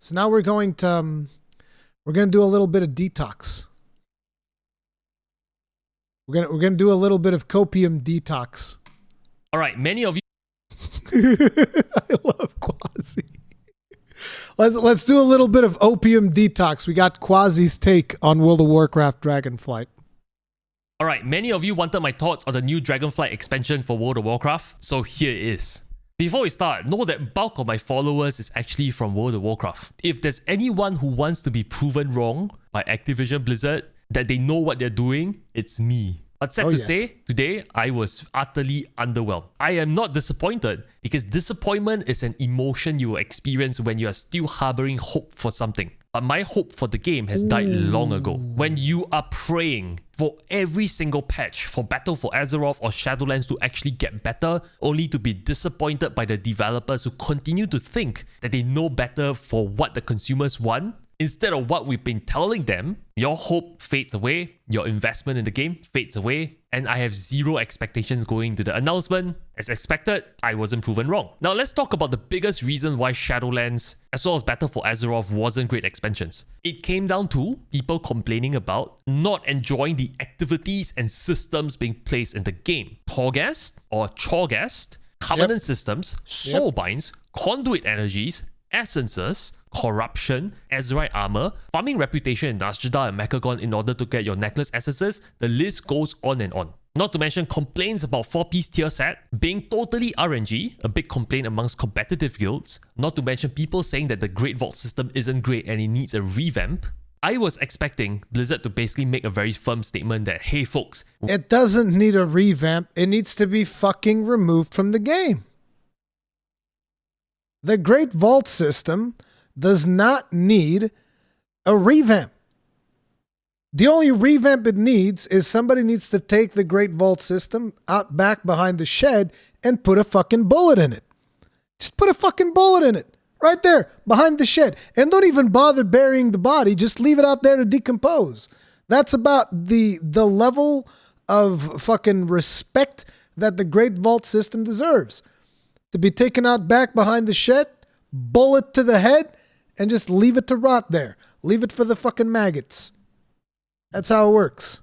So now we're going to do a little bit of detox. We're gonna do a little bit of copium detox. All right, many of you. I love Quazii. Let's do a little bit of opium detox. We got Quazii's take on World of Warcraft Dragonflight. All right, many of you wanted my thoughts on the new Dragonflight expansion for World of Warcraft, so here it is. Before we start, know that bulk of my followers is actually from World of Warcraft. If there's anyone who wants to be proven wrong by Activision Blizzard, that they know what they're doing, it's me. But sad to say, today I was utterly underwhelmed. I am not disappointed because disappointment is an emotion you will experience when you are still harboring hope for something. But my hope for the game has died long ago. When you are praying for every single patch for Battle for Azeroth or Shadowlands to actually get better, only to be disappointed by the developers who continue to think that they know better for what the consumers want, instead of what we've been telling them, your hope fades away, your investment in the game fades away, and I have zero expectations going to the announcement. As expected, I wasn't proven wrong. Now let's talk about the biggest reason why Shadowlands, as well as Battle for Azeroth, wasn't great expansions. It came down to people complaining about not enjoying the activities and systems being placed in the game. Torghast or Chorghast, Covenant systems, Soulbinds, Conduit energies, essences, corruption, Azerite armor, farming reputation in Nazjada and Mechagon in order to get your necklace essences, the list goes on and on. Not to mention complaints about 4-piece tier set being totally RNG, a big complaint amongst competitive guilds. Not to mention people saying that the Great Vault system isn't great and it needs a revamp. I was expecting Blizzard to basically make a very firm statement that, hey folks, it doesn't need a revamp, it needs to be fucking removed from the game. The Great Vault system does not need a revamp. The only revamp it needs is somebody needs to take the Great Vault system out back behind the shed and put a fucking bullet in it. Just put a fucking bullet in it. Right there, behind the shed. And don't even bother burying the body. Just leave it out there to decompose. That's about the level of fucking respect that the Great Vault system deserves. To be taken out back behind the shed, bullet to the head, and just leave it to rot there. Leave it for the fucking maggots. That's how it works.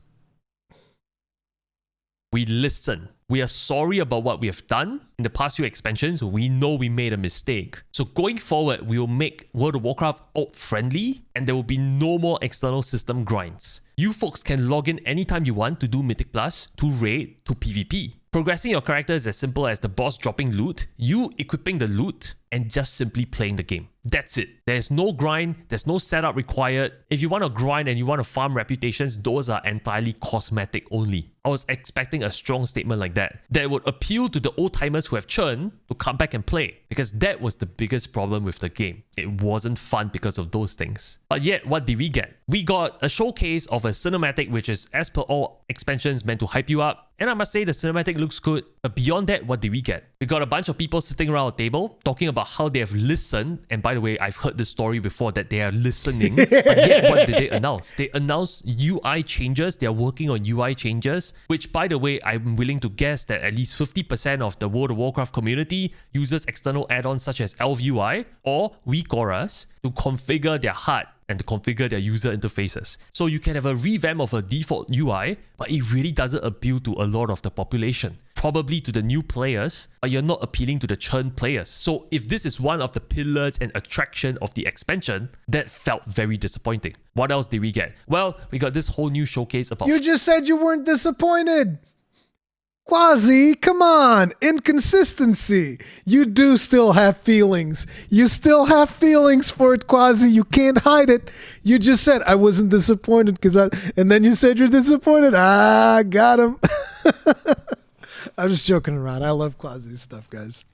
We listen. We are sorry about what we have done. In the past few expansions, we know we made a mistake. So going forward, we will make World of Warcraft alt-friendly and there will be no more external system grinds. You folks can log in anytime you want to do Mythic Plus, to Raid, to PvP. Progressing your character is as simple as the boss dropping loot, you equipping the loot, and just simply playing the game. That's it. There's no grind, there's no setup required. If you want to grind and you want to farm reputations, those are entirely cosmetic only. I was expecting a strong statement like that would appeal to the old timers who have churned to come back and play, because that was the biggest problem with the game. It wasn't fun because of those things. But yet, what did we get? We got a showcase of a cinematic which is, as per all expansions, meant to hype you up. And I must say the cinematic looks good. But beyond that, what did we get? We got a bunch of people sitting around a table talking about how they have listened. And by the way, I've heard this story before that they are listening. But yet, what did they announce? They announced UI changes. They are working on UI changes, which, by the way, I'm willing to guess that at least 50% of the World of Warcraft community uses external add-ons such as Elf UI or Weak Auras to configure their HUD and to configure their user interfaces. So you can have a revamp of a default UI, but it really doesn't appeal to a lot of the population. Probably to the new players, but you're not appealing to the churn players. So if this is one of the pillars and attraction of the expansion, that felt very disappointing. What else did we get? Well, we got this whole new showcase about... You just said you weren't disappointed! Quazii, come on, inconsistency. You do still have feelings. You still have feelings for it, Quazii. You can't hide it. You just said, I wasn't disappointed and then you said you're disappointed. Got him. I'm just joking around. I love Quazii's stuff, guys.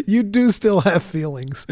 You do still have feelings.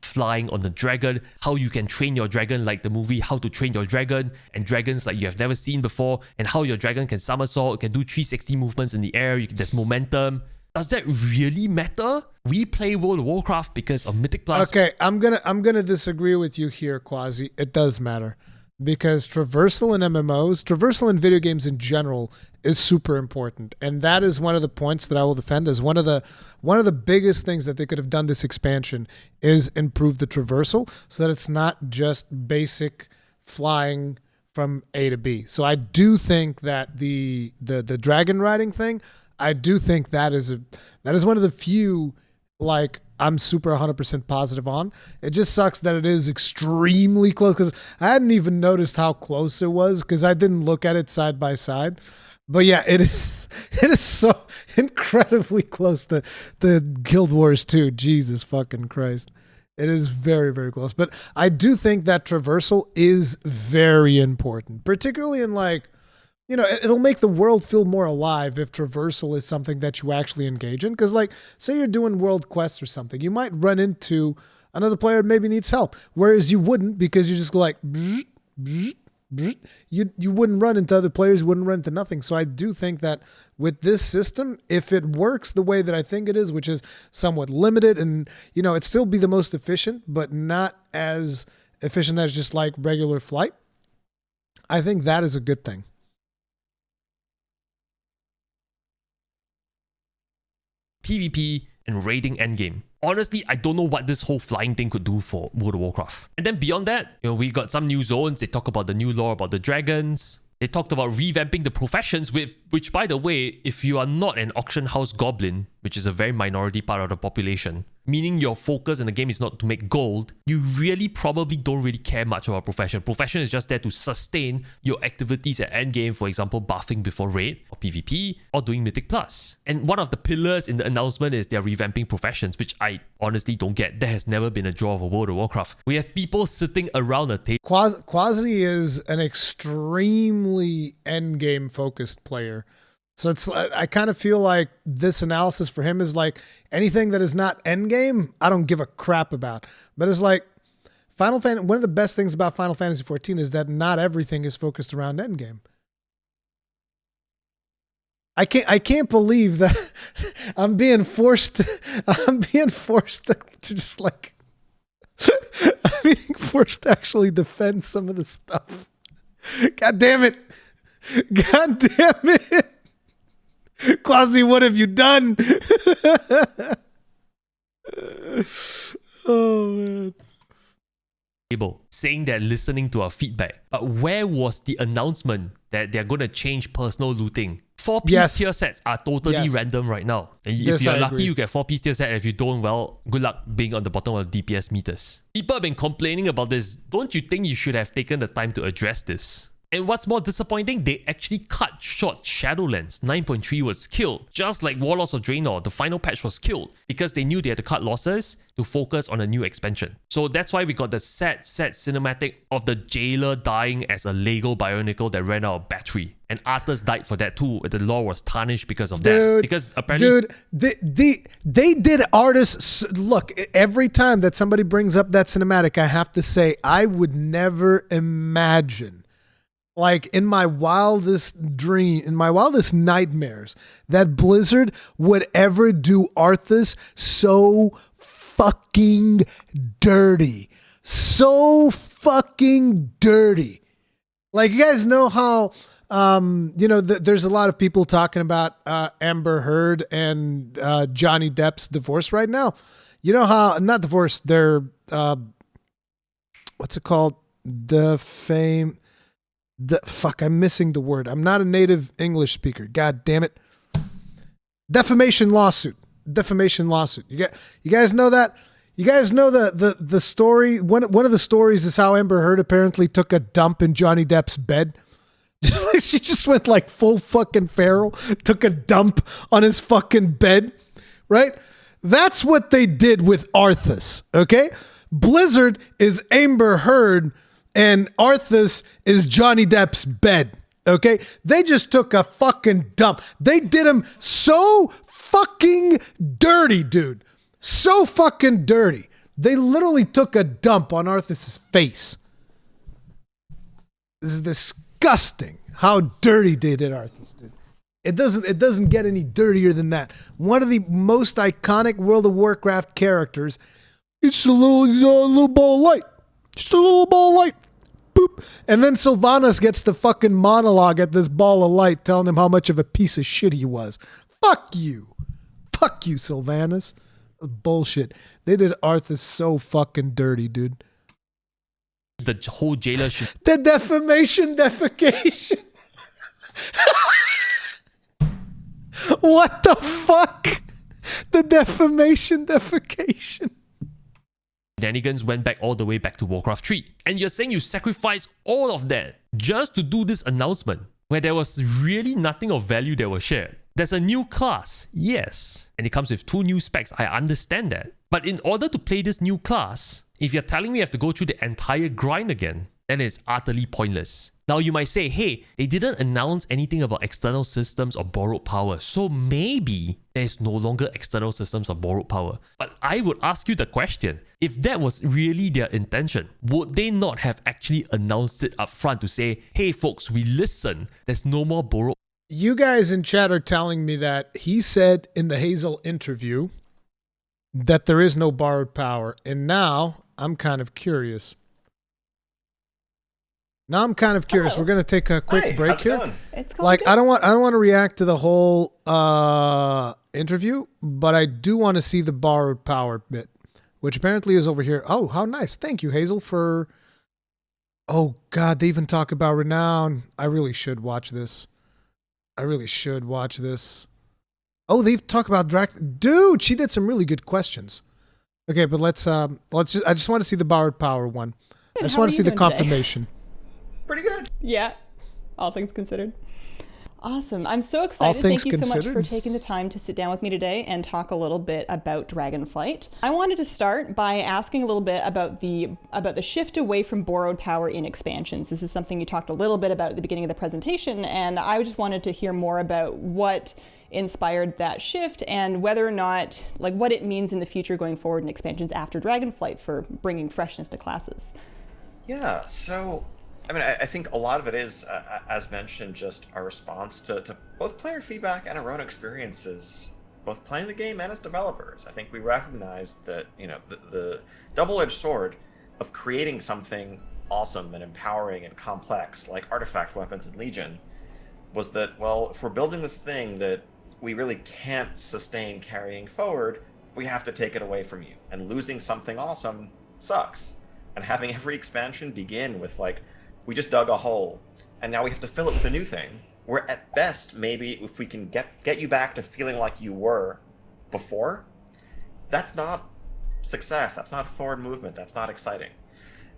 Flying on the dragon, how you can train your dragon like the movie How to Train Your Dragon, and dragons like you have never seen before, and how your dragon can somersault, can do 360 movements in the air, there's momentum. Does that really matter? We play World of Warcraft because of Mythic Plus. Okay, I'm gonna disagree with you here, Quazii. It does matter. because traversal in MMOs, traversal in video games in general is super important. And that is one of the points that I will defend as one of the biggest things that they could have done this expansion is improve the traversal so that it's not just basic flying from A to B. So I do think that the dragon riding thing, I do think that is one of the few, like, I'm super 100% positive on. It just sucks that it is extremely close because I hadn't even noticed how close it was because I didn't look at it side by side. But yeah, it is so incredibly close to the Guild Wars 2. Jesus fucking Christ. It is very, very close. But I do think that traversal is very important, particularly in, like, you know, it'll make the world feel more alive if traversal is something that you actually engage in. Because, like, say you're doing world quests or something, you might run into another player that maybe needs help, whereas you wouldn't because you just go like, bzz, bzz, bzz. You wouldn't run into other players, you wouldn't run into nothing. So I do think that with this system, if it works the way that I think it is, which is somewhat limited and, you know, it'd still be the most efficient, but not as efficient as just like regular flight, I think that is a good thing. PvP and raiding endgame. Honestly, I don't know what this whole flying thing could do for World of Warcraft. And then beyond that, you know, we got some new zones. They talk about the new lore about the dragons. They talked about revamping the professions, which, by the way, if you are not an auction house goblin, which is a very minority part of the population, meaning your focus in the game is not to make gold, you really probably don't really care much about profession. Profession is just there to sustain your activities at endgame, for example, buffing before raid or PvP or doing Mythic Plus. And one of the pillars in the announcement is they're revamping professions, which I honestly don't get. There has never been a draw of a World of Warcraft. We have people sitting around a table. Quazii is an extremely endgame focused player. So it's, I kind of feel like this analysis for him is like anything that is not endgame, I don't give a crap about. But it's like one of the best things about Final Fantasy XIV is that not everything is focused around endgame. I can't believe that I'm being forced to just like I'm being forced to actually defend some of the stuff. God damn it. God damn it. Quazii, what have you done? Oh, man. Saying they're listening to our feedback. But where was the announcement that they're going to change personal looting? 4-piece tier sets are totally random right now. And if you're lucky, you get 4-piece tier set. If you don't, well, good luck being on the bottom of the DPS meters. People have been complaining about this. Don't you think you should have taken the time to address this? And what's more disappointing, they actually cut short Shadowlands. 9.3 was killed. Just like Warlords of Draenor, the final patch was killed because they knew they had to cut losses to focus on a new expansion. So that's why we got the sad cinematic of the jailer dying as a Lego Bionicle that ran out of battery. And Arthas died for that too. The lore was tarnished because of that. Because apparently... they did artists... Look, every time that somebody brings up that cinematic, I have to say, I would never imagine... Like in my wildest dream, in my wildest nightmares, that Blizzard would ever do Arthas so fucking dirty. So fucking dirty. Like, you guys know how, you know, there's a lot of people talking about Amber Heard and Johnny Depp's divorce right now. You know how, not divorce, they're, what's it called? I'm missing the word. I'm not a native English speaker. God damn it. Defamation lawsuit. You guys know that? You guys know the story? One of the stories is how Amber Heard apparently took a dump in Johnny Depp's bed. She just went like full fucking feral, took a dump on his fucking bed, right? That's what they did with Arthas, okay? Blizzard is Amber Heard and Arthas is Johnny Depp's bed, okay? They just took a fucking dump. They did him so fucking dirty, dude. So fucking dirty. They literally took a dump on Arthas' face. This is disgusting how dirty they did Arthas, dude. It doesn't get any dirtier than that. One of the most iconic World of Warcraft characters. It's a little ball of light. Just a little ball of light. boop. And then Sylvanas gets the fucking monologue at this ball of light telling him how much of a piece of shit he was. Fuck you. Fuck you, Sylvanas. Bullshit. They did Arthas so fucking dirty, dude. The whole jailer should... The defamation defecation. What the fuck? The defamation defecation. Shenanigans went back all the way back to Warcraft 3. And you're saying you sacrificed all of that just to do this announcement where there was really nothing of value that was shared. There's a new class, yes, and it comes with 2 new specs, I understand that. But in order to play this new class, if you're telling me I have to go through the entire grind again, then it's utterly pointless. Now you might say, hey, they didn't announce anything about external systems or borrowed power, so maybe there's no longer external systems or borrowed power. But I would ask you the question, if that was really their intention, would they not have actually announced it up front to say, hey folks, we listen, there's no more borrowed. You guys in chat are telling me that he said in the Hazel interview that there is no borrowed power, and now I'm kind of curious. We're going to take a quick break here. It's going like good. I don't want to react to the whole interview, but I do want to see the borrowed power bit, which apparently is over here. Oh, how nice. Thank you, Hazel, for... Oh, God, they even talk about Renown. I really should watch this. Oh, they've talked about Dude, she did some really good questions. Okay, but let's I just want to see the borrowed power one. I just want to see the confirmation. Pretty good. Yeah, all things considered. Awesome. I'm so excited. Thank you so much for taking the time to sit down with me today and talk a little bit about Dragonflight. I wanted to start by asking a little bit about the shift away from borrowed power in expansions. This is something you talked a little bit about at the beginning of the presentation, and I just wanted to hear more about what inspired that shift and whether or not, like, what it means in the future going forward in expansions after Dragonflight for bringing freshness to classes. Yeah, so I mean, I think a lot of it is, as mentioned, just a response to both player feedback and our own experiences, both playing the game and as developers. I think we recognize that, you know, the double-edged sword of creating something awesome and empowering and complex, like artifact weapons in Legion, was that, well, if we're building this thing that we really can't sustain carrying forward, we have to take it away from you. And losing something awesome sucks. And having every expansion begin with, like, we just dug a hole, and now we have to fill it with a new thing, where at best, maybe if we can get you back to feeling like you were before, that's not success, that's not forward movement, that's not exciting.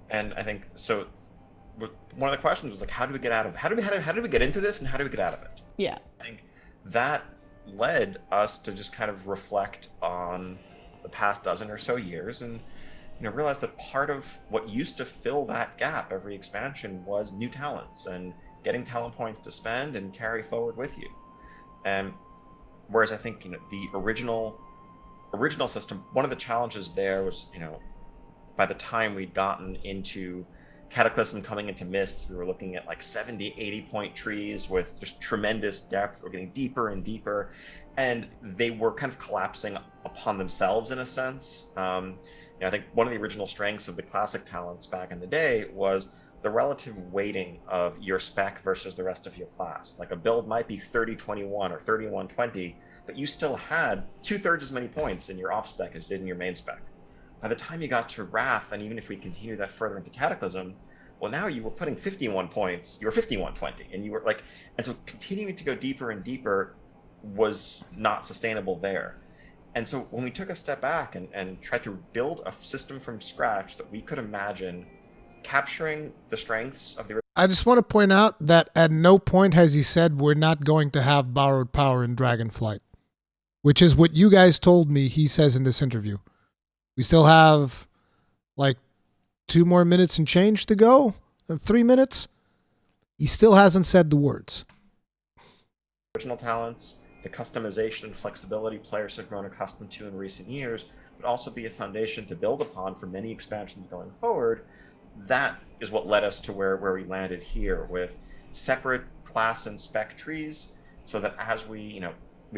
And I think, so one of the questions was like, how do we get out of it? How do we get into this, and how do we get out of it? Yeah. I think that led us to just kind of reflect on the past dozen or so years and, you know, realize that part of what used to fill that gap every expansion was new talents and getting talent points to spend and carry forward with you. And whereas I think, you know, the original system, one of the challenges there was, you know, by the time we'd gotten into Cataclysm coming into Mists, we were looking at like 70, 80 point trees with just tremendous depth. We're getting deeper and deeper, and they were kind of collapsing upon themselves in a sense. I think one of the original strengths of the classic talents back in the day was the relative weighting of your spec versus the rest of your class. Like a build might be 30-21 or 31-20, but you still had 2/3 as many points in your off spec as you did in your main spec. By the time you got to Wrath, and even if we continue that further into Cataclysm, well, now you were putting 51 points, you were 51-20, and you were like, and so continuing to go deeper and deeper was not sustainable there. And so when we took a step back and tried to build a system from scratch that we could imagine capturing the strengths of the... I just want to point out that at no point has he said we're not going to have borrowed power in Dragonflight, which is what you guys told me he says in this interview. We still have like 2 more minutes and change to go, 3 minutes. He still hasn't said the words. Original talents, the customization and flexibility players have grown accustomed to in recent years, would also be a foundation to build upon for many expansions going forward. That is what led us to where we landed here, with separate class and spec trees, so that as we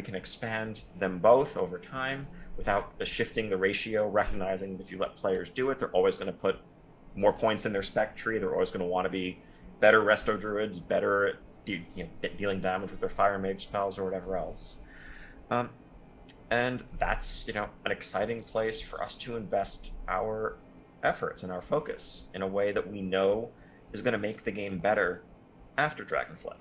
can expand them both over time without shifting the ratio, recognizing that if you let players do it, they're always going to put more points in their spec tree. They're always going to want to be better resto druids, better at dealing damage with their fire mage spells or whatever else. And that's, an exciting place for us to invest our efforts and our focus in a way that we know is going to make the game better after Dragonflight.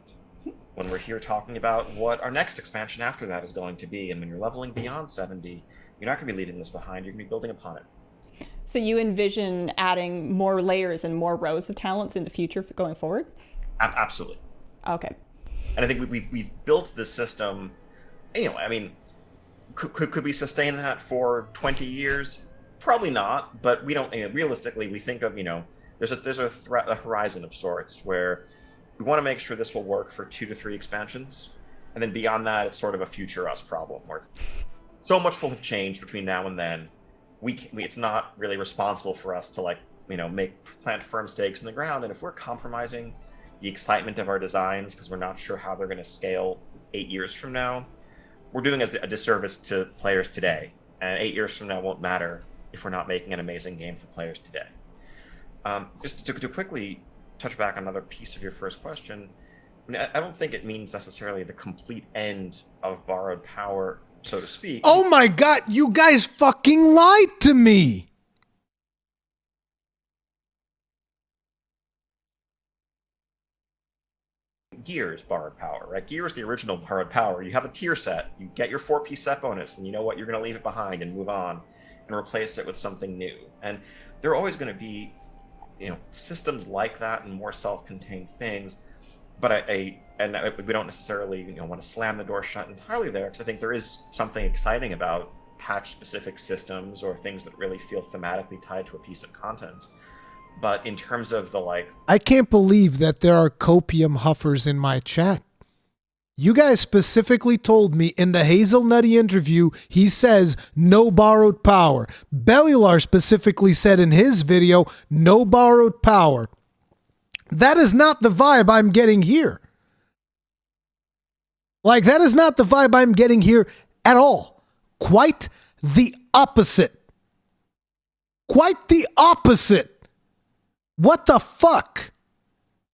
When we're here talking about what our next expansion after that is going to be, and when you're leveling beyond 70, you're not going to be leaving this behind, you're going to be building upon it. So you envision adding more layers and more rows of talents in the future going forward? Absolutely. Okay. And I think we've built this system, could we sustain that for 20 years? Probably not, but we don't, realistically, we think of, there's a horizon of sorts where we want to make sure this will work for 2 to 3 expansions. And then beyond that, it's sort of a future us problem where so much will have changed between now and then. It's not really responsible for us to plant firm stakes in the ground. And if we're compromising the excitement of our designs because we're not sure how they're going to scale 8 years from now, we're doing a disservice to players today. And 8 years from now won't matter if we're not making an amazing game for players today. Just to quickly touch back on another piece of your first question, I don't think it means necessarily the complete end of borrowed power, so to speak. Oh my God, you guys fucking lied to me. Gear is borrowed power, right? Gear is the original borrowed power. You have a tier set, you get your 4-piece set bonus, and you know what, you're going to leave it behind and move on and replace it with something new. And there are always going to be, systems like that and more self-contained things. But we don't necessarily, want to slam the door shut entirely there, because I think there is something exciting about patch-specific systems or things that really feel thematically tied to a piece of content. But in terms of I can't believe that there are copium huffers in my chat. You guys specifically told me in the Hazelnutty interview, he says no borrowed power. Bellular specifically said in his video, no borrowed power. That is not the vibe I'm getting here. That is not the vibe I'm getting here at all. Quite the opposite. Quite the opposite. What the fuck?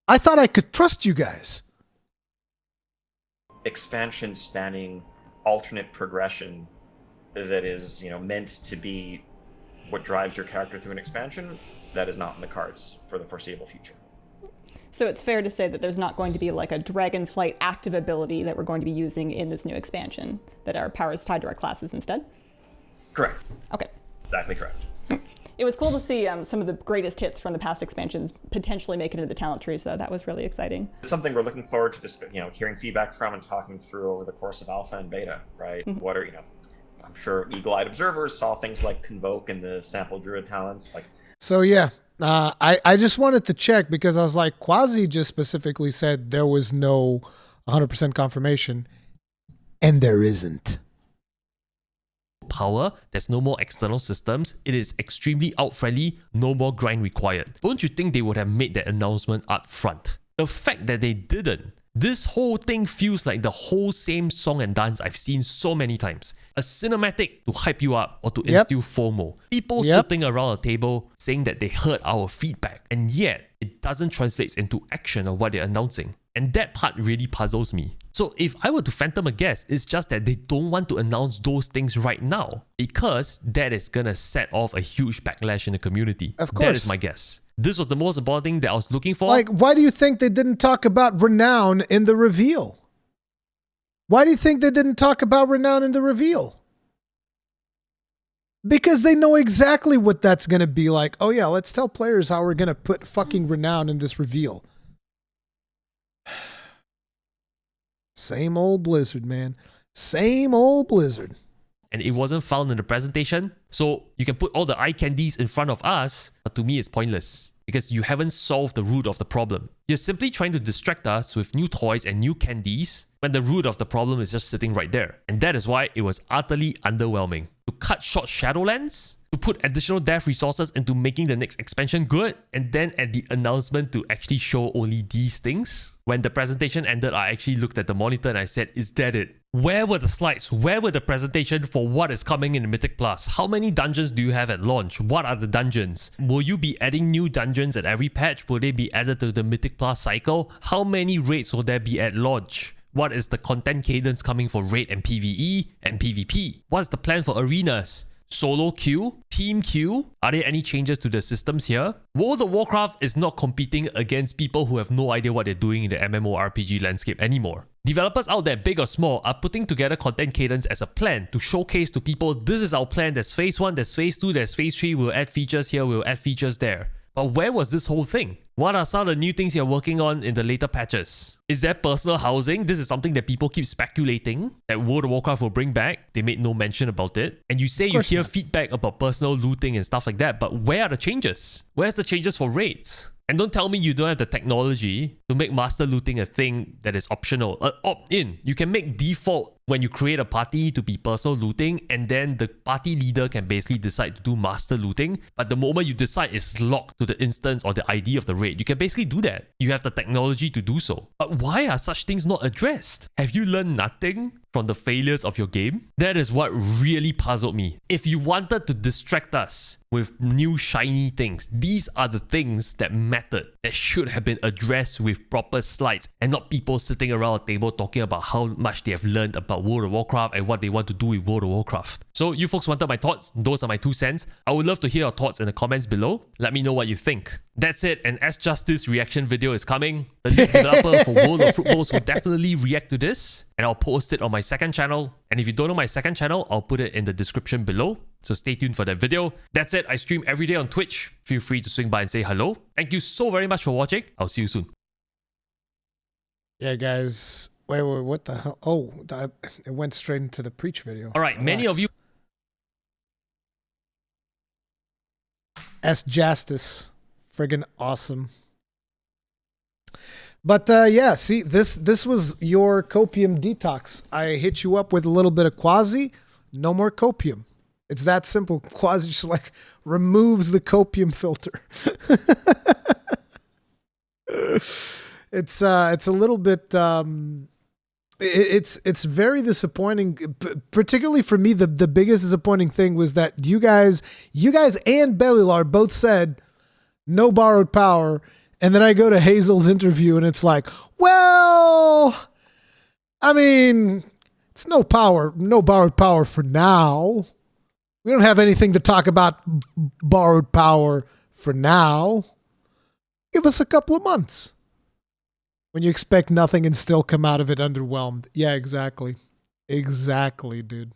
I thought I could trust you guys. Expansion spanning alternate progression that is, meant to be what drives your character through an expansion, that is not in the cards for the foreseeable future. So it's fair to say that there's not going to be a Dragonflight active ability that we're going to be using in this new expansion, that our power is tied to our classes instead? Correct. Okay. Exactly correct. It was cool to see some of the greatest hits from the past expansions potentially make it into the talent tree, so that was really exciting. It's something we're looking forward to just, hearing feedback from and talking through over the course of alpha and beta, right? Mm-hmm. What are, I'm sure eagle-eyed observers saw things like Convoke and the sample druid talents. So yeah, I just wanted to check because I was like, Quazii just specifically said there was no 100% confirmation, and there isn't. Power, there's no more external systems, it is extremely out-friendly, no more grind required. Don't you think they would have made that announcement up front? The fact that they didn't, this whole thing feels like the whole same song and dance I've seen so many times. A cinematic to hype you up or to instill FOMO. People sitting around a table saying that they heard our feedback, and yet it doesn't translate into action of what they're announcing. And that part really puzzles me. So if I were to phantom a guess, it's just that they don't want to announce those things right now because that is gonna set off a huge backlash in the community. Of course. That is my guess. This was the most important thing that I was looking for. Why do you think they didn't talk about Renown in the reveal? Why do you think they didn't talk about Renown in the reveal? Because they know exactly what that's gonna be like. Oh yeah, let's tell players how we're gonna put fucking Renown in this reveal. Same old Blizzard, man. Same old Blizzard. And it wasn't found in the presentation. So you can put all the eye candies in front of us, but to me it's pointless because you haven't solved the root of the problem. You're simply trying to distract us with new toys and new candies when the root of the problem is just sitting right there. And that is why it was utterly underwhelming. To cut short Shadowlands, to put additional dev resources into making the next expansion good, and then at the announcement to actually show only these things. When the presentation ended, I actually looked at the monitor and I said, is that it? Where were the slides? Where were the presentation for what is coming in the Mythic Plus? How many dungeons do you have at launch? What are the dungeons? Will you be adding new dungeons at every patch? Will they be added to the Mythic Plus cycle? How many raids will there be at launch? What is the content cadence coming for raid and PvE and PvP? What's the plan for arenas? Solo queue? Team queue? Are there any changes to the systems here? World of Warcraft is not competing against people who have no idea what they're doing in the MMORPG landscape anymore. Developers out there, big or small, are putting together content cadence as a plan to showcase to people, this is our plan, there's phase 1, there's phase 2, there's phase 3, we'll add features here, we'll add features there. But where was this whole thing? What are some of the new things you're working on in the later patches? Is there personal housing? This is something that people keep speculating that World of Warcraft will bring back. They made no mention about it. And you say you hear feedback about personal looting and stuff like that, but where are the changes? Where's the changes for raids? And don't tell me you don't have the technology to make master looting a thing that is optional. Opt-in. You can make default when you create a party to be personal looting, and then the party leader can basically decide to do master looting. But the moment you decide it's locked to the instance or the ID of the raid, you can basically do that. You have the technology to do so. But why are such things not addressed? Have you learned nothing from the failures of your game? That is what really puzzled me. If you wanted to distract us with new shiny things, these are the things that mattered, that should have been addressed with proper slides, and not people sitting around a table talking about how much they have learned about World of Warcraft and what they want to do with World of Warcraft. So you folks wanted my thoughts, those are my 2 cents. I would love to hear your thoughts in the comments below. Let me know what you think. That's it, an S Justice reaction video is coming. The lead developer for World of Fruitfuls will definitely react to this, and I'll post it on my second channel. And if you don't know my second channel, I'll put it in the description below. So stay tuned for that video. That's it, I stream every day on Twitch. Feel free to swing by and say hello. Thank you so very much for watching. I'll see you soon. Yeah, guys. Wait, what the hell? Oh, it went straight into the preach video. All right, many of you... S Justice. Friggin' awesome. But yeah, see, this was your copium detox. I hit you up with a little bit of Quazii, no more copium. It's that simple. Quazii just like removes the copium filter. It's a little bit it's very disappointing, particularly for me. The biggest disappointing thing was that you guys and Bellular both said no borrowed power, and then I go to Hazel's interview and it's like, well, I mean, it's no borrowed power for now. We don't have anything to talk about borrowed power for now. Give us a couple of months. When you expect nothing and still come out of it underwhelmed. Yeah, exactly. Exactly, dude.